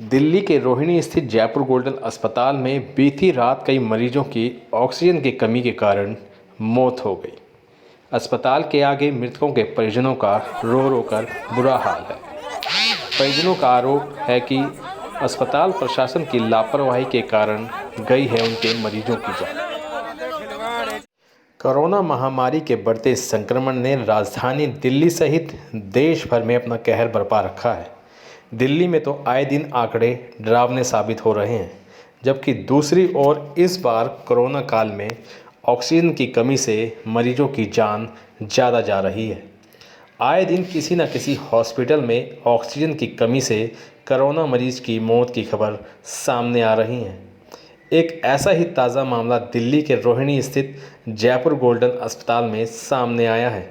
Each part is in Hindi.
दिल्ली के रोहिणी स्थित जयपुर गोल्डन अस्पताल में बीती रात कई मरीजों की ऑक्सीजन की कमी के कारण मौत हो गई। अस्पताल के आगे मृतकों के परिजनों का रो रो कर बुरा हाल है। परिजनों का आरोप है कि अस्पताल प्रशासन की लापरवाही के कारण गई है उनके मरीजों की जान। कोरोना महामारी के बढ़ते संक्रमण ने राजधानी दिल्ली सहित देश भर में अपना कहर बरपा रखा है। दिल्ली में तो आए दिन आंकड़े डरावने साबित हो रहे हैं, जबकि दूसरी ओर इस बार कोरोना काल में ऑक्सीजन की कमी से मरीजों की जान ज़्यादा जा रही है। आए दिन किसी न किसी हॉस्पिटल में ऑक्सीजन की कमी से कोरोना मरीज की मौत की खबर सामने आ रही है। एक ऐसा ही ताज़ा मामला दिल्ली के रोहिणी स्थित जयपुर गोल्डन अस्पताल में सामने आया है।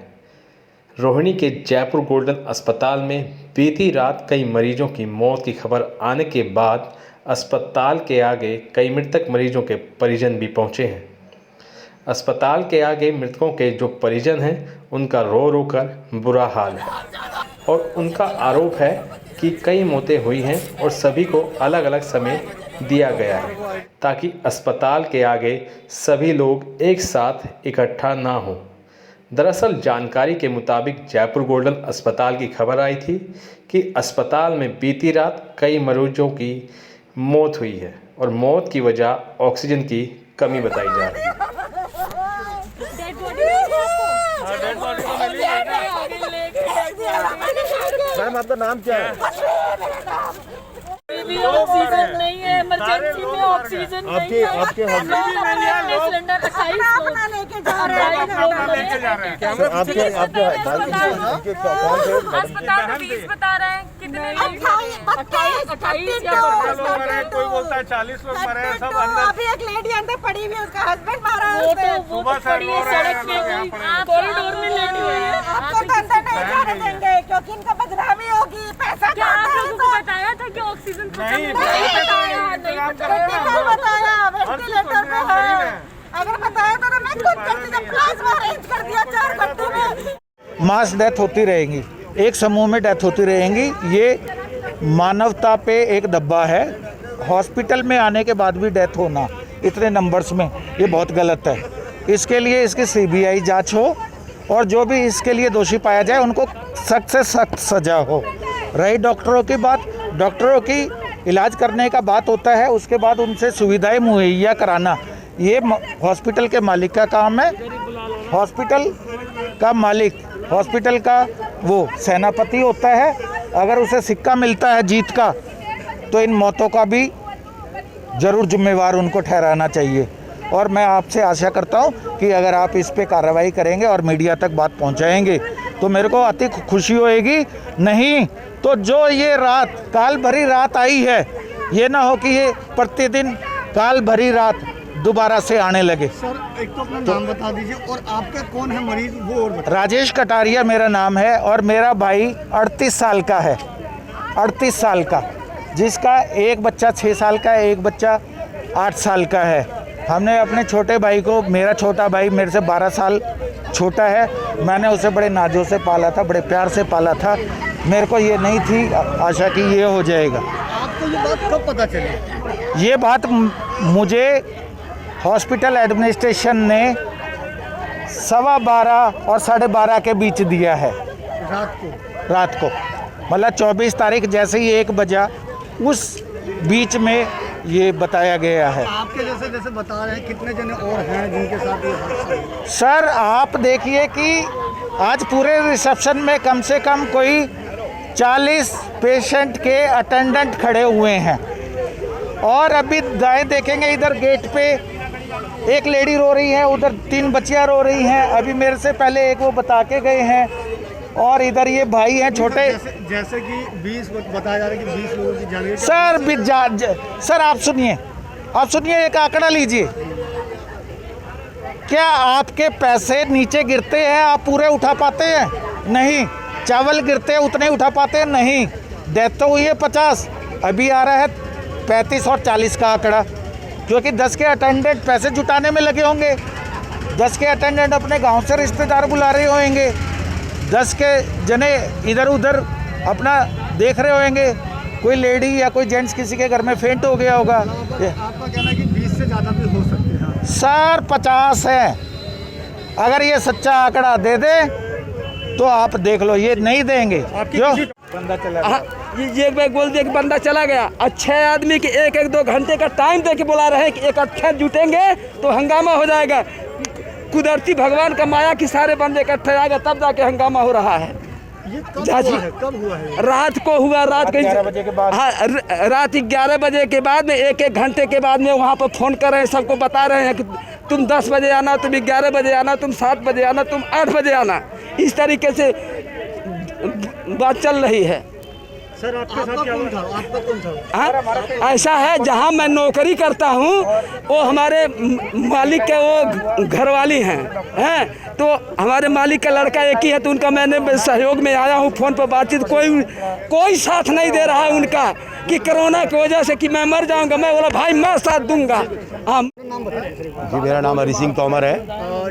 रोहिणी के जयपुर गोल्डन अस्पताल में बीती रात कई मरीजों की मौत की खबर आने के बाद अस्पताल के आगे कई मृतक मरीजों के परिजन भी पहुंचे हैं। अस्पताल के आगे मृतकों के जो परिजन हैं उनका रो रो कर बुरा हाल है और उनका आरोप है कि कई मौतें हुई हैं और सभी को अलग अलग समय दिया गया है ताकि अस्पताल के आगे सभी लोग एक साथ इकट्ठा ना हों। दरअसल जानकारी के मुताबिक जयपुर गोल्डन अस्पताल की खबर आई थी कि अस्पताल में बीती रात कई मरीजों की मौत हुई है और मौत की वजह ऑक्सीजन की कमी बताई जा रही है। मैम आपका नाम क्या है? ऑक्सीजन नहीं है, इमरजेंसी में ऑक्सीजन नहीं है। आपके सिलेंडर 28 लोग लेके जा रहे हैं। आपके कौन थे? अस्पताल में 20 बता रहे हैं, कितने लोग? 28 या कोई बोलता है 40 लोग मरे हैं, सब अंदर। अभी एक लेडी अंदर पड़ी हुई है, उसका हस्बैंड मारा है उसने। वो तो पड़ी है सड़क पे, कॉरिडोर में लेटी हुई है। आपको तो अंदर नहीं जाने देंगे क्योंकि इनका बदनामी होगी। पैसा क्या आप लोगों को बताया था कि ऑक्सीजन नहीं बताया, वेंटिलेटर पे है। अगर बताया तो मैं खुद करती थी, प्लाज्मा अरेंज कर दिया 4 घंटे में। मास डेथ होती रहेंगी, एक समूह में डेथ होती रहेंगी। ये मानवता पे एक दब्बा है। हॉस्पिटल में आने के बाद भी डेथ होना इतने नंबर्स में, ये बहुत गलत है। इसके लिए इसकी CBI जांच हो और जो भी इसके लिए दोषी पाया जाए उनको सख्त से सख्त सजा हो। रही डॉक्टरों की बात, डॉक्टरों की इलाज करने का बात होता है, उसके बाद उनसे सुविधाएं मुहैया कराना ये हॉस्पिटल के मालिक का काम है। हॉस्पिटल का मालिक, हॉस्पिटल का वो सेनापति होता है। अगर उसे सिक्का मिलता है जीत का तो इन मौतों का भी ज़रूर जिम्मेवार उनको ठहराना चाहिए। और मैं आपसे आशा करता हूं कि अगर आप इस पे कार्रवाई करेंगे और मीडिया तक बात पहुंचाएंगे तो मेरे को अति खुशी होएगी। नहीं तो जो ये रात काल भरी रात आई है, ये ना हो कि ये प्रतिदिन काल भरी रात दोबारा से आने लगे। सर एक तो अपना नाम बता दीजिए और आपका कौन है मरीज वो और बताइए। राजेश कटारिया मेरा नाम है और मेरा भाई 38 साल का है, 38 साल का, जिसका एक बच्चा 6 साल का है, एक बच्चा 8 साल का है। हमने अपने छोटे भाई को, मेरा छोटा भाई मेरे से 12 साल छोटा है, मैंने उसे बड़े नाजों से पाला था, बड़े प्यार से पाला था। मेरे को ये नहीं थी आशा कि ये हो जाएगा। आपको ये बात कब पता चली? ये बात मुझे हॉस्पिटल एडमिनिस्ट्रेशन ने 12:15 और 12:30 के बीच दिया है। रात को मतलब 24 तारीख जैसे ही 1 बजा, उस बीच में ये बताया गया है। आपके जैसे बता रहे हैं, कितने जने और हैं जिनके साथ ये हादसा हुआ? सर आप देखिए कि आज पूरे रिसेप्शन में कम से कम कोई 40 पेशेंट के अटेंडेंट खड़े हुए हैं और अभी दाएं देखेंगे इधर गेट पे एक लेडी रो रही है, उधर 3 बच्चियां रो रही हैं। अभी मेरे से पहले एक वो बता के गए हैं और इधर ये भाई हैं छोटे। जैसे कि 20 बताया जा रहा है कि 20 लोगों की जान। सर आप सुनिए एक आंकड़ा लीजिए। क्या आपके पैसे नीचे गिरते हैं, आप पूरे उठा पाते हैं? नहीं। चावल गिरते हैं उतने उठा पाते हैं? नहीं। डेथ तो हुई है 50, अभी आ रहा है 35 और 40 का आंकड़ा, क्योंकि 10 के अटेंडेंट पैसे जुटाने में लगे होंगे। 10 के अटेंडेंट अपने गांव से रिश्तेदार बुला रहे होंगे, 10 के जने इधर उधर अपना देख रहे होंगे कोई लेडी या कोई जेंट्स किसी के घर में फेंट हो गया होगा। आपका कहना है कि 20 से ज़्यादा भी हो सकते हैं। सर 50 है, अगर ये सच्चा आंकड़ा दे दे तो आप देख लो, ये नहीं देंगे। क्यों? बंदा चला ये बैग बोल दिया कि बंदा चला गया। अच्छे आदमी के 1-2 घंटे का टाइम दे के बुला रहे हैं कि इकट्ठे जुटेंगे तो हंगामा हो जाएगा। कुदरती भगवान का माया कि सारे बंदे इकट्ठे आएगा तब जाके हंगामा हो रहा है। ये कब हुआ है? रात को हुआ, रात 11 बजे के बाद। हाँ, रात 11 बजे के बाद में 1-1 घंटे के बाद में वहाँ पर फ़ोन कर रहे हैं, सबको बता रहे हैं कि तुम 10 बजे आना, तुम 11 बजे आना, तुम 7 बजे आना, तुम 8 बजे आना। इस तरीके से बात चल रही है। सर आपके साथ क्या हुआ? आपका कौन था? हाँ, ऐसा है जहाँ मैं नौकरी करता हूँ वो हमारे मालिक के वो घरवाली हैं तो हमारे मालिक का लड़का एक ही है, तो उनका मैंने सहयोग में आया हूँ। फ़ोन पर बातचीत, कोई साथ नहीं दे रहा है उनका कि कोरोना की वजह से कि मैं मर जाऊँगा। मैं बोला भाई मैं साथ दूंगा। हम जी, मेरा नाम हरी सिंह तोमर है।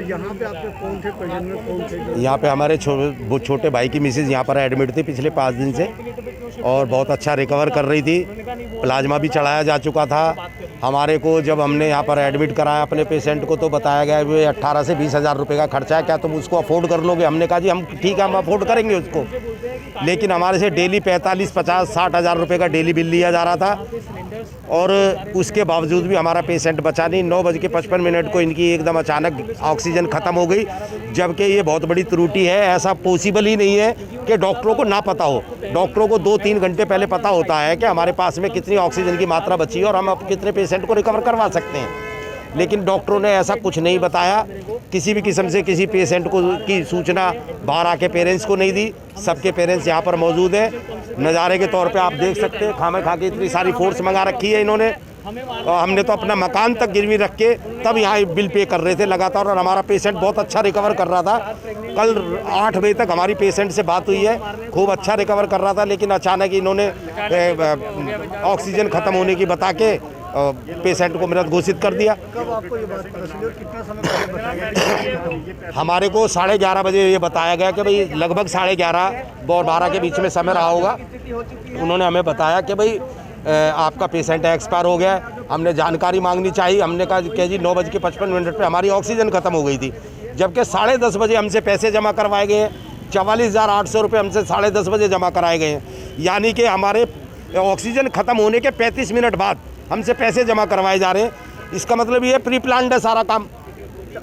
यहाँ पे आपके कौन थे? पेशेंट में कौन थे? यहाँ पे हमारे छोटे भाई की मिसेज यहाँ पर एडमिट थी पिछले 5 दिन से और बहुत अच्छा रिकवर कर रही थी। प्लाज्मा भी चढ़ाया जा चुका था। हमारे को जब हमने यहाँ पर एडमिट कराया अपने पेशेंट को तो बताया गया कि 18 से 20 हज़ार रुपये का खर्चा है, क्या तुम उसको अफोर्ड कर लोगे? हमने कहा जी हम ठीक है, हम अफोर्ड करेंगे उसको। लेकिन हमारे से डेली 45, 50, 60 हज़ार रुपये का डेली बिल लिया जा रहा था और उसके बावजूद भी हमारा पेशेंट बचा नहीं। 9:55 को इनकी एकदम अचानक ऑक्सीजन ख़त्म हो गई, जबकि ये बहुत बड़ी त्रुटि है। ऐसा पॉसिबल ही नहीं है कि डॉक्टरों को ना पता हो। डॉक्टरों को 2-3 घंटे पहले पता होता है कि हमारे पास में कितनी ऑक्सीजन की मात्रा बची है और हम अब कितने पेशेंट को रिकवर करवा सकते हैं। लेकिन डॉक्टरों ने ऐसा कुछ नहीं बताया, किसी भी किस्म से किसी पेशेंट को की सूचना बाहर आके पेरेंट्स को नहीं दी। सबके पेरेंट्स यहाँ पर मौजूद हैं। नज़ारे के तौर पे आप देख सकते हैं, खामे खा के इतनी सारी फोर्स मंगा रखी है इन्होंने। और हमने तो अपना मकान तक गिरवी रख के तब यहाँ बिल पे कर रहे थे लगातार और हमारा पेशेंट बहुत अच्छा रिकवर कर रहा था। कल 8 बजे तक हमारी पेशेंट से बात हुई है, खूब अच्छा रिकवर कर रहा था। लेकिन अचानक इन्होंने ऑक्सीजन ख़त्म होने की बता के पेशेंट को मृत घोषित कर दिया। कब आपको ये बात पता चली और कितना समय पहले बताया गया? हमारे को 11:30 बजे ये बताया गया कि भाई लगभग 11:30 और 12 के बीच में समय रहा होगा। उन्होंने हमें बताया कि भाई आपका पेशेंट एक्सपायर हो गया है। हमने जानकारी मांगनी चाहिए। हमने कहा कि जी 9:55 पे हमारी ऑक्सीजन ख़त्म हो गई थी, जबकि 10:30 बजे हमसे पैसे जमा करवाए गए हैं। 44,800 रुपये हमसे 10:30 बजे जमा कराए गए हैं। यानी कि हमारे ऑक्सीजन ख़त्म होने के 35 मिनट बाद हमसे पैसे जमा करवाए जा रहे हैं। इसका मतलब ये प्री प्लान्ड है सारा काम।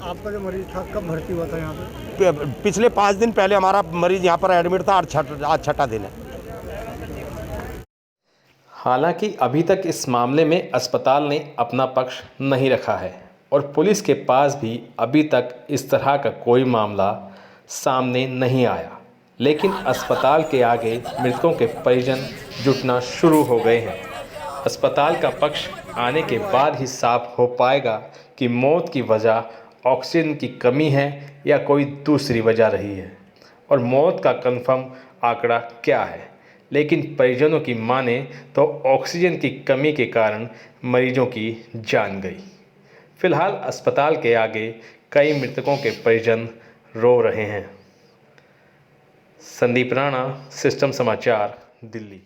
आपका जो मरीज था कब भर्ती हुआ था यहाँ पे? पिछले 5 दिन पहले हमारा मरीज यहाँ पर एडमिट था, आज छठा दिन है। हालांकि अभी तक इस मामले में अस्पताल ने अपना पक्ष नहीं रखा है और पुलिस के पास भी अभी तक इस तरह का कोई मामला सामने नहीं आया। लेकिन अस्पताल के आगे मृतकों के परिजन जुटना शुरू हो गए हैं। अस्पताल का पक्ष आने के बाद ही साफ हो पाएगा कि मौत की वजह ऑक्सीजन की कमी है या कोई दूसरी वजह रही है और मौत का कंफर्म आंकड़ा क्या है। लेकिन परिजनों की माने तो ऑक्सीजन की कमी के कारण मरीजों की जान गई। फिलहाल अस्पताल के आगे कई मृतकों के परिजन रो रहे हैं। संदीप राणा, सिस्टम समाचार, दिल्ली।